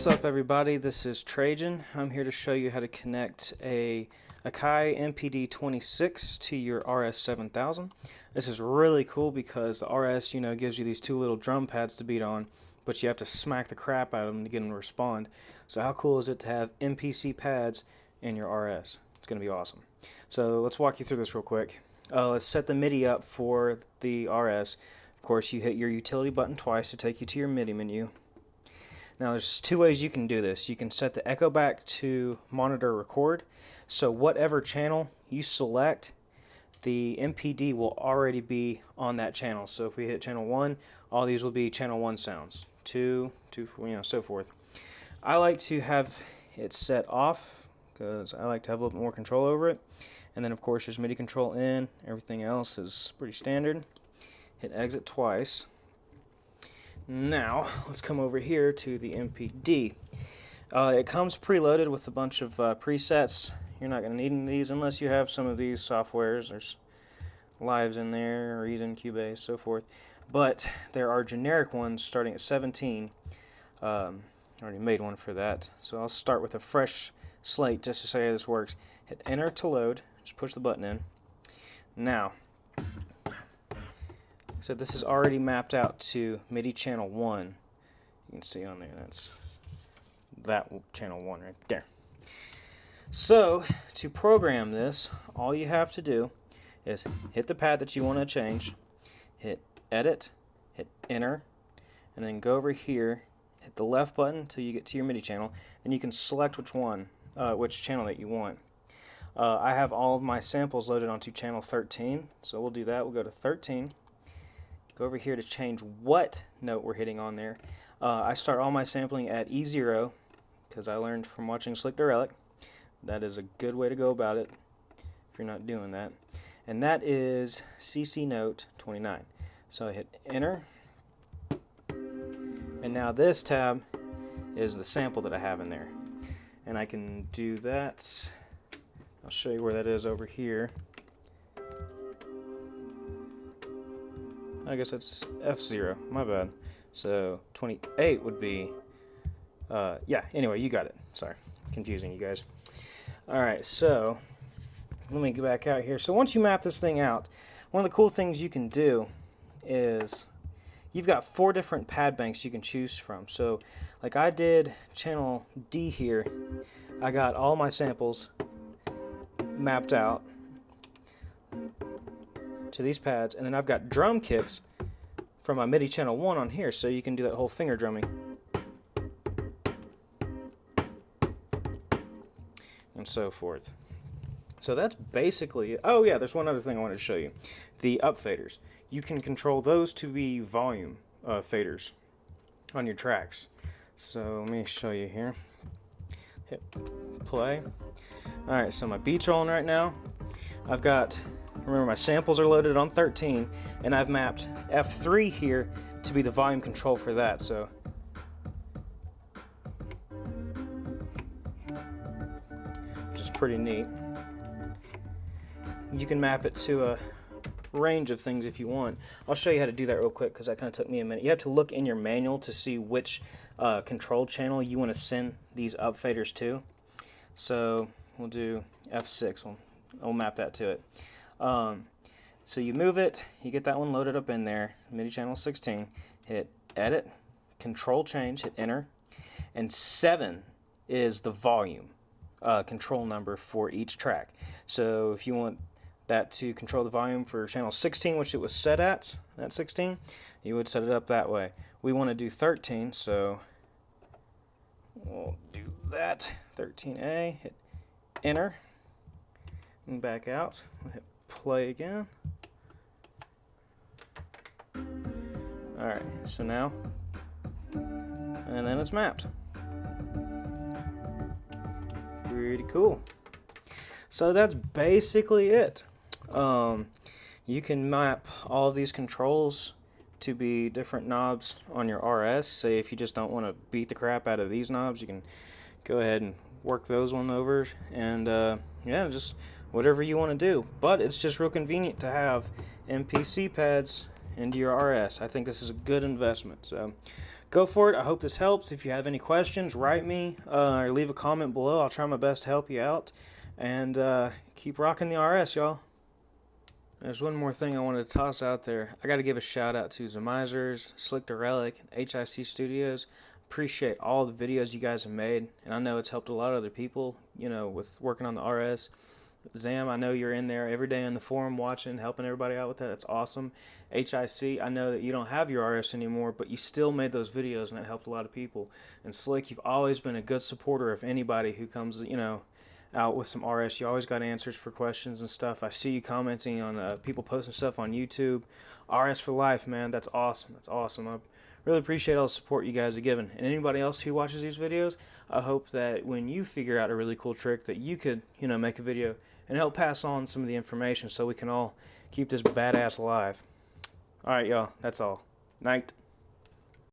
What's up everybody, this is Trajan. I'm here to show you how to connect a Akai MPD26 to your RS7000. This is really cool because the RS, gives you these two little drum pads to beat on, but you have to smack the crap out of them to get them to respond. So how cool is it to have MPC pads in your RS? It's going to be awesome. So let's walk you through this real quick. Let's set the MIDI up for the RS. Of course, you hit your utility button twice to take you to your MIDI menu. Now there's two ways you can do this. You can set the echo back to monitor record, so whatever channel you select, the MPD will already be on that channel. So if we hit channel 1, all these will be channel 1 sounds, 2, so forth. I like to have it set off because I like to have a little bit more control over it. And then of course there's MIDI control in, everything else is pretty standard. Hit exit twice. Now, let's come over here to the MPD. It comes preloaded with a bunch of presets. You're not going to need any of these unless you have some of these softwares. There's Lives in there, or Reason, Cubase, so forth. But there are generic ones starting at 17. I already made one for that. So I'll start with a fresh slate just to show you how this works. Hit enter to load. Just push the button in. Now, so this is already mapped out to MIDI channel 1. You can see on there, that's that channel 1 right there. So to program this, all you have to do is hit the pad that you want to change, hit edit, hit enter, and then go over here, hit the left button until you get to your MIDI channel, and you can select which channel that you want. I have all of my samples loaded onto channel 13, so we'll do that. We'll go to 13. Go over here to change what note we're hitting on there. I start all my sampling at E0 because I learned from watching Slick Derelic. That is a good way to go about it if you're not doing that. And that is CC note 29. So I hit enter. And now this tab is the sample that I have in there. And I can do that. I'll show you where that is over here. I guess that's F0, my bad. So 28 would be, yeah, anyway, you got it. Sorry, confusing you guys. Alright, so let me get back out here. So once you map this thing out, one of the cool things you can do is you've got 4 different pad banks you can choose from. So like I did channel D here, I got all my samples mapped out to these pads, and then I've got drum kicks from my MIDI channel 1 on here, so you can do that whole finger drumming and so forth. So that's basically it. Oh yeah, there's one other thing I wanted to show you. The up faders. You can control those to be volume faders on your tracks. So let me show you here. Hit play. Alright, so my beat's rolling right now. I've got, remember my samples are loaded on 13, and I've mapped F3 here to be the volume control for that. So which is pretty neat. You can map it to a range of things if you want. I'll show you how to do that real quick because that kind of took me a minute. You have to look in your manual to see which control channel you want to send these up faders to. So we'll do F6. We'll map that to it. So you move it, you get that one loaded up in there, MIDI channel 16, hit edit, control change, hit enter, and 7 is the volume control number for each track. So if you want that to control the volume for channel 16, which it was set at 16, you would set it up that way. We want to do 13, so we'll do that. 13A, hit enter, and back out. We'll hit play again. Alright, so now, and then it's mapped. Pretty cool. So that's basically it. You can map all of these controls to be different knobs on your RS. Say if you just don't want to beat the crap out of these knobs, you can go ahead and work those one over, and yeah, just whatever you want to do. But it's just real convenient to have MPC pads into your RS. I think this is a good investment. So go for it. I hope this helps. If you have any questions, write me or leave a comment below. I'll try my best to help you out. And keep rocking the RS, y'all. There's one more thing I wanted to toss out there. I got to give a shout out to Zemizers, Slick to Relic, and HIC Studios. Appreciate all the videos you guys have made, and I know it's helped a lot of other people, you know, with working on the RS. Zam, I know you're in there every day in the forum watching, helping everybody out with that. That's awesome. HIC, I know that you don't have your RS anymore, but you still made those videos, and that helped a lot of people. And Slick, you've always been a good supporter of anybody who comes, you know, out with some RS. You always got answers for questions and stuff. I see you commenting on people posting stuff on YouTube. RS for life, man. That's awesome. That's awesome. I really appreciate all the support you guys are giving. And anybody else who watches these videos, I hope that when you figure out a really cool trick that you could, you know, make a video and help pass on some of the information so we can all keep this badass alive. All right, y'all. That's all. Night.